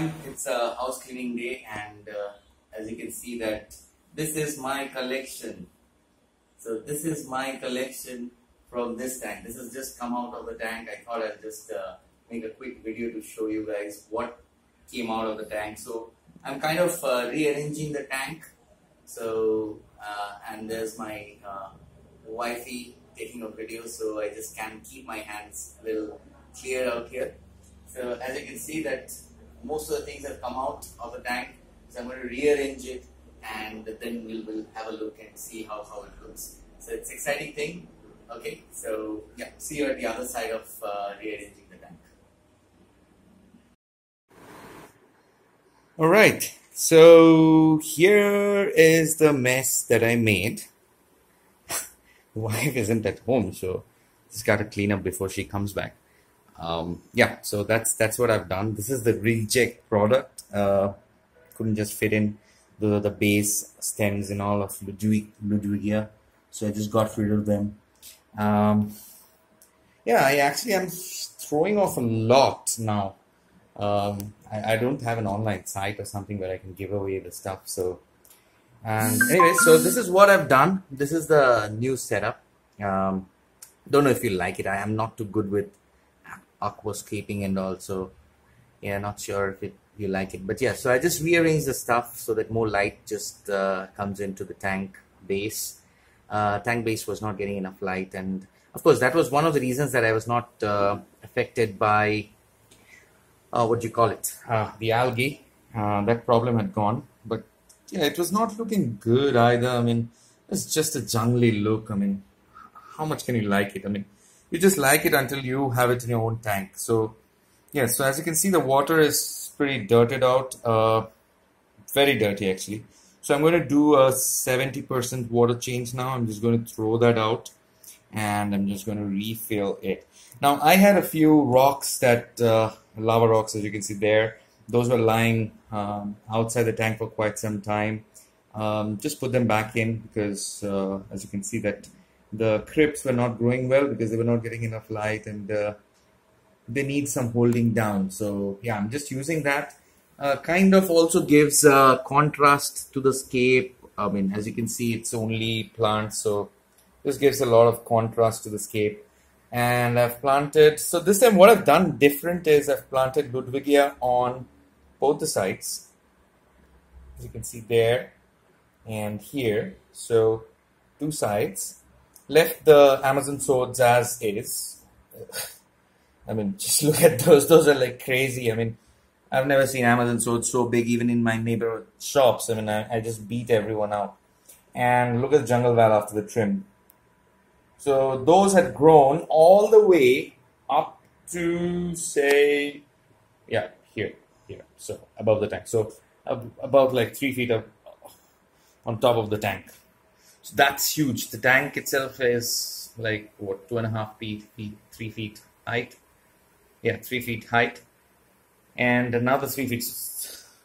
everyone, it's a house cleaning day, and as you can see that this is my collection. So this is my collection from this tank. This has just come out of the tank. I thought I'd just make a quick video to show you guys what came out of the tank. So I'm kind of rearranging the tank. So and there's my wifey taking a video, so I just can't keep my hands a little clear out here. So as you can see that most of the things have come out of the tank, so I'm going to rearrange it, and then we'll have a look and see how it looks. So it's an exciting thing. Okay, so yeah, see you at the other side of rearranging the tank. Alright, so here is the mess that I made. The wife isn't at home, so just got to clean up before she comes back. Yeah, so that's what I've done. This is the reject product. Couldn't just fit in the base stems and all of Ludwigia, so I just got rid of them. Yeah, I actually am throwing off a lot now. I don't have an online site or something where I can give away the stuff. So, and anyway, so this is what I've done. This is the new setup. Don't know if you like it. I am not too good with aquascaping and also, yeah, not sure if you like it, but yeah, so I just rearranged the stuff so that more light just comes into the tank base. Tank base was not getting enough light, and of course that was one of the reasons that I was not affected by what do you call it, the algae. That problem had gone, but yeah, it was not looking good either. I mean, it's just a jungly look. I mean, how much can you like it? I mean, you just like it until you have it in your own tank. So yeah, so as you can see, the water is pretty dirted out, very dirty actually. So I'm going to do a 70% water change now. I'm just going to throw that out, and I'm just going to refill it. Now I had a few rocks that, lava rocks, as you can see there. Those were lying outside the tank for quite some time. Just put them back in because as you can see that the crypts were not growing well because they were not getting enough light, and they need some holding down. So yeah, I'm just using that. Kind of also gives contrast to the scape. I mean, as you can see, it's only plants, so this gives a lot of contrast to the scape. And I've planted, so this time what I've done different is I've planted Ludwigia on both the sides, as you can see there and here. So two sides. Left the Amazon swords as is. I mean, just look at those. Those are like crazy. I mean, I've never seen Amazon swords so big, even in my neighborhood shops. I mean, I just beat everyone out. And look at the Jungle Val after the trim. So those had grown all the way up to, say, yeah, here. So above the tank. So about like 3 feet up on top of the tank. So that's huge. The tank itself is like what, 2.5 feet, 3 feet height. Yeah, 3 feet height, and another 3 feet.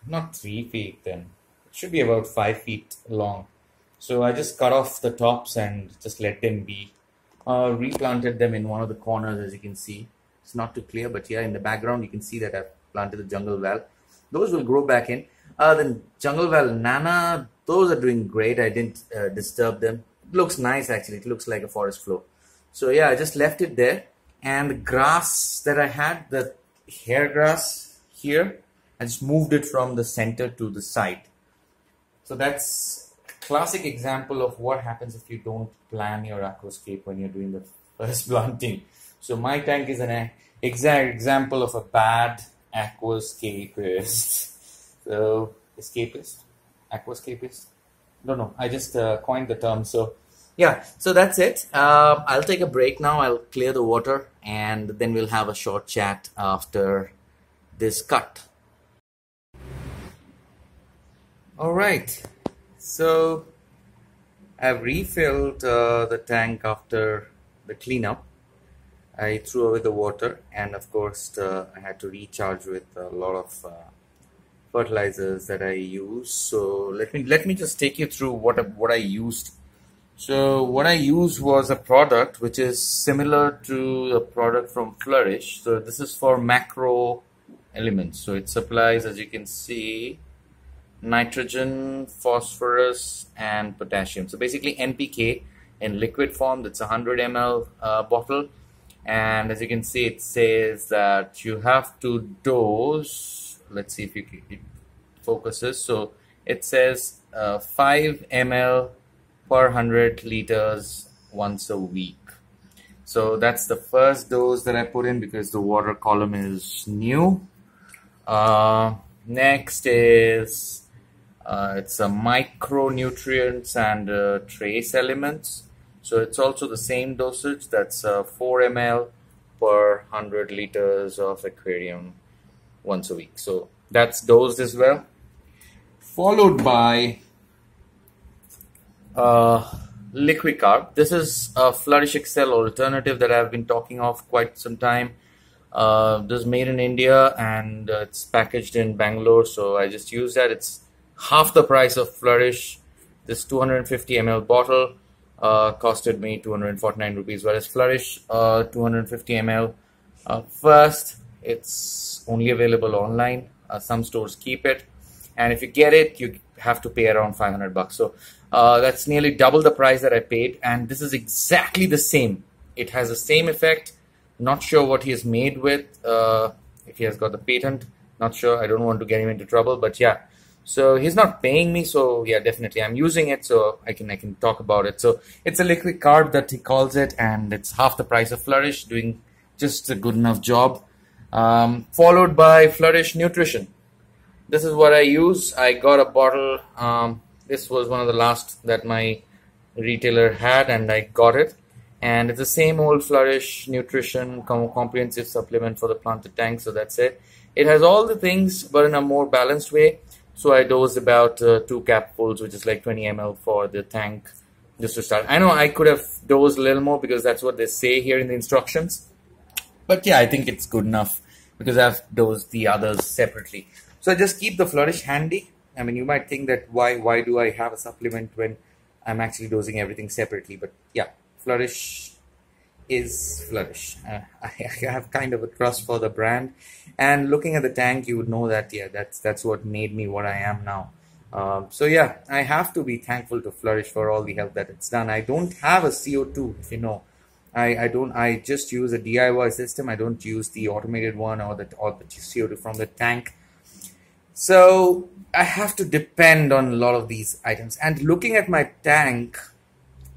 Not 3 feet then. It should be about 5 feet long. So I just cut off the tops and just let them be. Replanted them in one of the corners, as you can see. It's not too clear, but yeah, in the background you can see that I've planted the Jungle Val. Those will grow back in. Then Jungle Val Nana, those are doing great. I didn't disturb them. It looks nice actually. It looks like a forest floor. So yeah, I just left it there. And the grass that I had, the hair grass here, I just moved it from the center to the side. So that's a classic example of what happens if you don't plan your aquascape when you're doing the first planting. So my tank is an exact example of a bad aquascapist. So, escapist? Aquascapist? Don't know. I just coined the term. So, yeah. So that's it. I'll take a break now. I'll clear the water, and then we'll have a short chat after this cut. Alright. So, I've refilled the tank after the cleanup. I threw away the water, and of course, I had to recharge with a lot of fertilizers that I use. So let me just take you through what I used. So what I used was a product which is similar to the product from Flourish. So this is for macro elements. So it supplies, as you can see, nitrogen, phosphorus, and potassium. So basically NPK in liquid form. That's a 100 ml bottle, and as you can see, it says that you have to dose. Let's see if it focuses. So it says 5 ml per 100 liters once a week. So that's the first dose that I put in because the water column is new. Next is it's a micronutrients and trace elements. So it's also the same dosage. That's 4 ml per 100 liters of aquarium once a week. So that's dosed as well. Followed by liquid carb. This is a Flourish Excel alternative that I've been talking of quite some time. This is made in India and it's packaged in Bangalore, so I just use that. It's half the price of Flourish. This 250 ml bottle costed me 249 rupees, whereas Flourish 250 ml. First, it's only available online. Some stores keep it, and if you get it, you have to pay around 500 bucks. So that's nearly double the price that I paid, and this is exactly the same. It has the same effect. Not sure what he is made with, if he has got the patent. Not sure. I don't want to get him into trouble, but yeah. So he's not paying me, so yeah, definitely I'm using it, so I can talk about it. So it's a liquid carb that he calls it, and it's half the price of Flourish, doing just a good enough job. Followed by Flourish Nutrition. This is what I use. I got a bottle. This was one of the last that my retailer had, and I got it. And it's the same old Flourish Nutrition comprehensive supplement for the planted tank. So that's it. It has all the things, but in a more balanced way. So I dosed about 2 capfuls, which is like 20 ml for the tank, just to start. I know I could have dosed a little more because that's what they say here in the instructions. But yeah, I think it's good enough because I've dosed the others separately. So I just keep the Flourish handy. I mean, you might think that why do I have a supplement when I'm actually dosing everything separately? But yeah, Flourish is Flourish. I have kind of a trust for the brand, and looking at the tank, you would know that yeah, that's what made me what I am now. So yeah, I have to be thankful to Flourish for all the help that it's done. I don't have a CO2, if you know. I just use a DIY system. I don't use the automated one or the CO2 from the tank. So I have to depend on a lot of these items. And looking at my tank,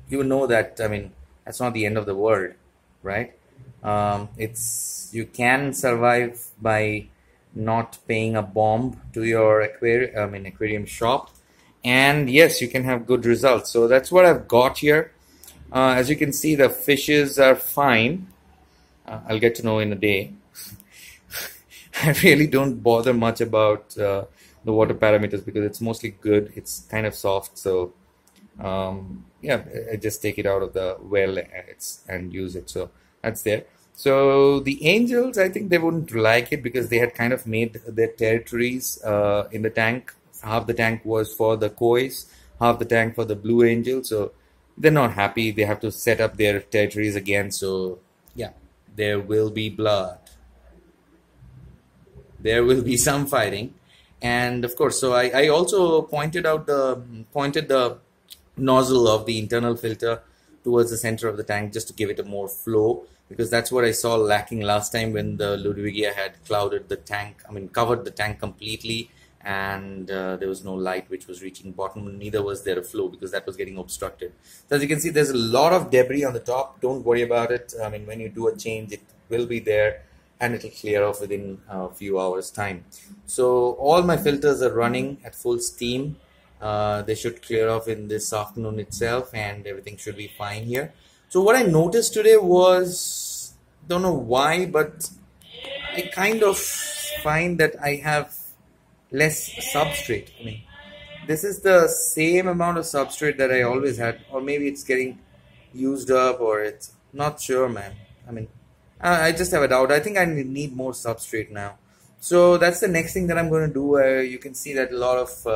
you know that, I mean, that's not the end of the world, right? You can survive by not paying a bomb to your aquarium shop, and yes, you can have good results. So that's what I've got here. As you can see, the fishes are fine. I'll get to know in a day. I really don't bother much about the water parameters because it's mostly good. It's kind of soft, so yeah, I just take it out of the well and use it. So that's there. So the angels, I think they wouldn't like it because they had kind of made their territories in the tank. Half the tank was for the kois, half the tank for the blue angel. So they're not happy. They have to set up their territories again. So yeah, there will be blood. There will be some fighting. And of course, so I also pointed the nozzle of the internal filter towards the center of the tank just to give it a more flow, because that's what I saw lacking last time when the Ludwigia had covered the tank completely, and there was no light which was reaching bottom, neither was there a flow because that was getting obstructed. So as you can see, there's a lot of debris on the top. Don't worry about it. I mean, when you do a change, it will be there and it'll clear off within a few hours time. So all my filters are running at full steam. They should clear off in this afternoon itself, and everything should be fine here. So what I noticed today was, don't know why, but I kind of find that I have less substrate. I mean, this is the same amount of substrate that I always had, or maybe it's getting used up, or it's not sure, man. I mean, I just have a doubt. I think I need more substrate now. So that's the next thing that I'm going to do. You can see that a lot of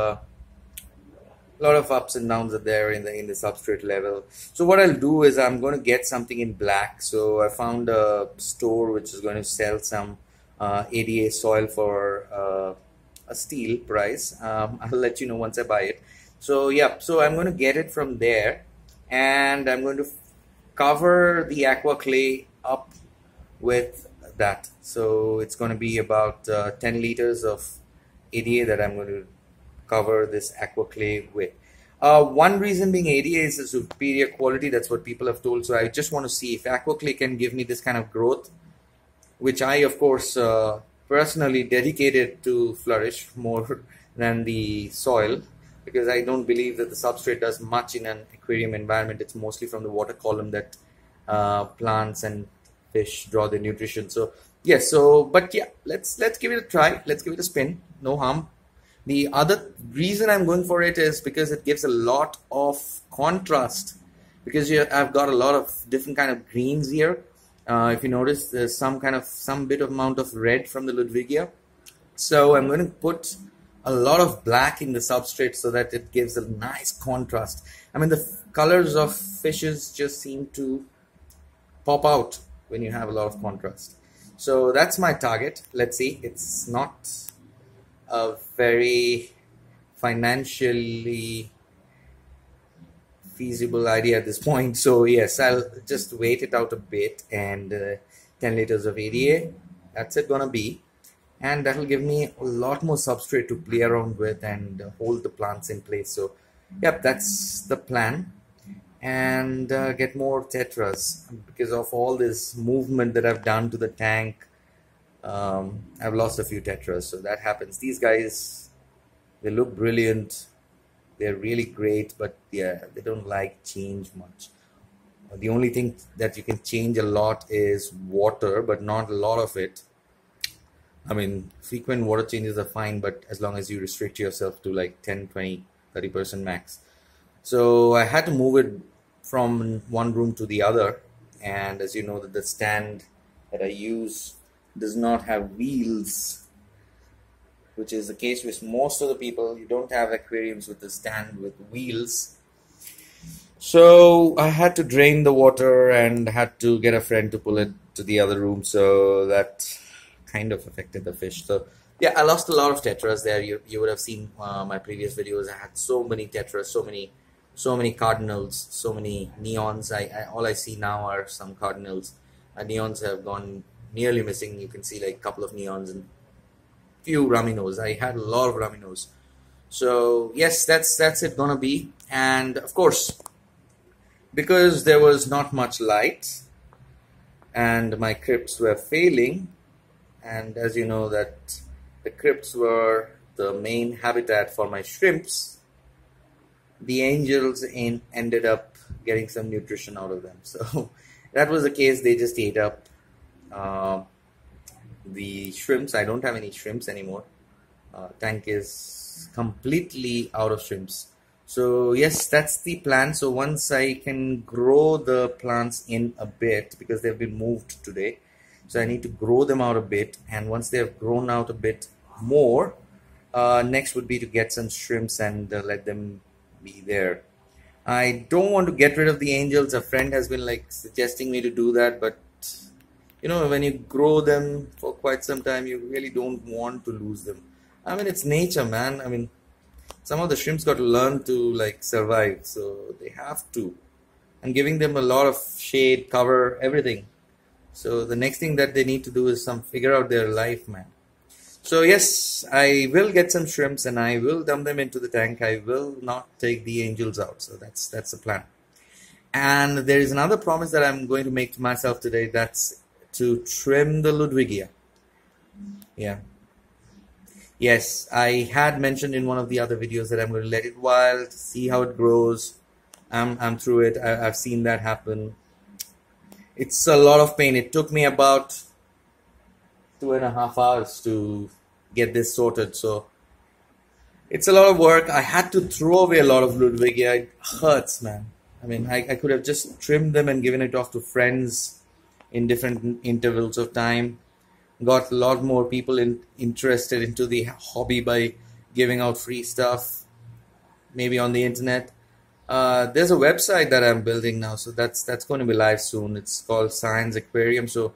ups and downs are there in the substrate level. So what I'll do is I'm going to get something in black. So I found a store which is going to sell some ADA soil for a steal price. I'll let you know once I buy it. So yeah, so I'm going to get it from there, and I'm going to cover the aqua clay up with that. So it's going to be about 10 liters of ADA that I'm going to cover this aqua clay with. One reason being ADA is the superior quality. That's what people have told. So I just want to see if aqua clay can give me this kind of growth, which I, of course, personally dedicated to flourish more than the soil, because I don't believe that the substrate does much in an aquarium environment. It's mostly from the water column that plants and fish draw their nutrition. So yes, but yeah, let's give it a try. Let's give it a spin. No harm. The other reason I'm going for it is because it gives a lot of contrast, because I've got a lot of different kind of greens here. If you notice, there's some bit of amount of red from the Ludwigia. So I'm going to put a lot of black in the substrate so that it gives a nice contrast. I mean, the colors of fishes just seem to pop out when you have a lot of contrast. So that's my target. Let's see. It's not a very financially feasible idea at this point. So yes, I'll just wait it out a bit, and 10 liters of ADA, that's it gonna be. And that will give me a lot more substrate to play around with and hold the plants in place. So yep, that's the plan. And get more tetras. Because of all this movement that I've done to the tank, I've lost a few tetras. So that happens. These guys, they look brilliant, they're really great, but yeah, they don't like change much. The only thing that you can change a lot is water, but not a lot of it. I mean, frequent water changes are fine, but as long as you restrict yourself to like 10, 20, 30% max. So I had to move it from one room to the other, and as you know, that the stand that I use does not have wheels, which is the case with most of the people. You don't have aquariums with a stand with wheels. So I had to drain the water and had to get a friend to pull it to the other room. So that kind of affected the fish. So yeah, I lost a lot of tetras there. You would have seen my previous videos. I had so many tetras, so many cardinals, so many neons. All I see now are some cardinals. Neons have gone nearly missing. You can see like a couple of neons and few raminos. I had a lot of raminos. So yes, that's it gonna be. And of course, because there was not much light and my crypts were failing, and as you know that the crypts were the main habitat for my shrimps, the angels ended up getting some nutrition out of them. So that was the case. They just ate up the shrimps. I don't have any shrimps anymore. Tank is completely out of shrimps. So yes, that's the plan. So once I can grow the plants in a bit, because they've been moved today, so I need to grow them out a bit, and once they have grown out a bit more, next would be to get some shrimps and let them be there. I don't want to get rid of the angels. A friend has been like suggesting me to do that, but you know, when you grow them for quite some time, you really don't want to lose them. I mean, it's nature, man. I mean, some of the shrimps got to learn to like survive, so they have to. I'm giving them a lot of shade, cover, everything. So the next thing that they need to do is figure out their life, man. So yes, I will get some shrimps and I will dump them into the tank. I will not take the angels out. So that's the plan. And there is another promise that I'm going to make to myself today. That's to trim the Ludwigia. Yeah. Yes, I had mentioned in one of the other videos that I'm going to let it wild, see how it grows. I'm through it. I've seen that happen. It's a lot of pain. It took me about 2.5 hours to get this sorted. So it's a lot of work. I had to throw away a lot of Ludwigia. It hurts, man. I mean, I could have just trimmed them and given it off to friends in different intervals of time. Got a lot more people interested into the hobby by giving out free stuff, maybe on the internet. There's a website that I'm building now, so that's going to be live soon. It's called Science Aquarium. So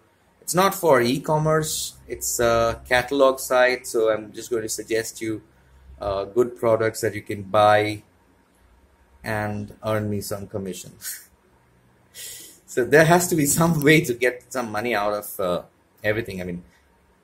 It's not for e-commerce. It's a catalog site. So I'm just going to suggest you good products that you can buy and earn me some commission. So there has to be some way to get some money out of everything. I mean,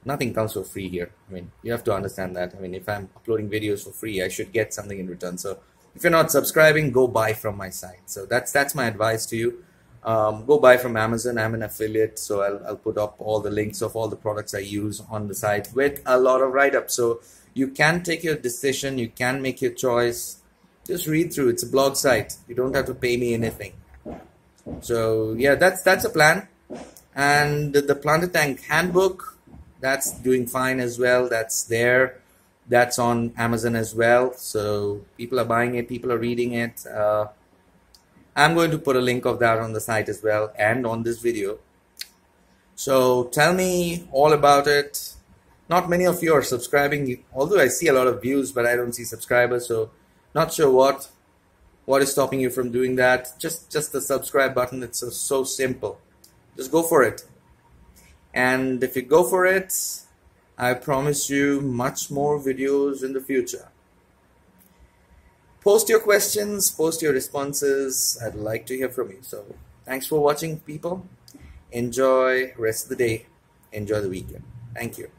nothing comes for free here. I mean, you have to understand that. I mean, if I'm uploading videos for free, I should get something in return. So if you're not subscribing, go buy from my site. So that's my advice to you. Go buy from Amazon. I'm an affiliate, so I'll put up all the links of all the products I use on the site with a lot of write-ups. So you can take your decision. You can make your choice. Just read through. It's a blog site. You don't have to pay me anything. So yeah, that's a plan. And the planter tank handbook, that's doing fine as well. That's there. That's on Amazon as well. So people are buying it. People are reading it. I'm going to put a link of that on the site as well and on this video. So tell me all about it. Not many of you are subscribing, although I see a lot of views, but I don't see subscribers. So not sure what is stopping you from doing that. Just the subscribe button. It's so simple. Just go for it. And if you go for it, I promise you much more videos in the future. Post your questions, post your responses. I'd like to hear from you. So thanks for watching, people. Enjoy rest of the day. Enjoy the weekend. Thank you.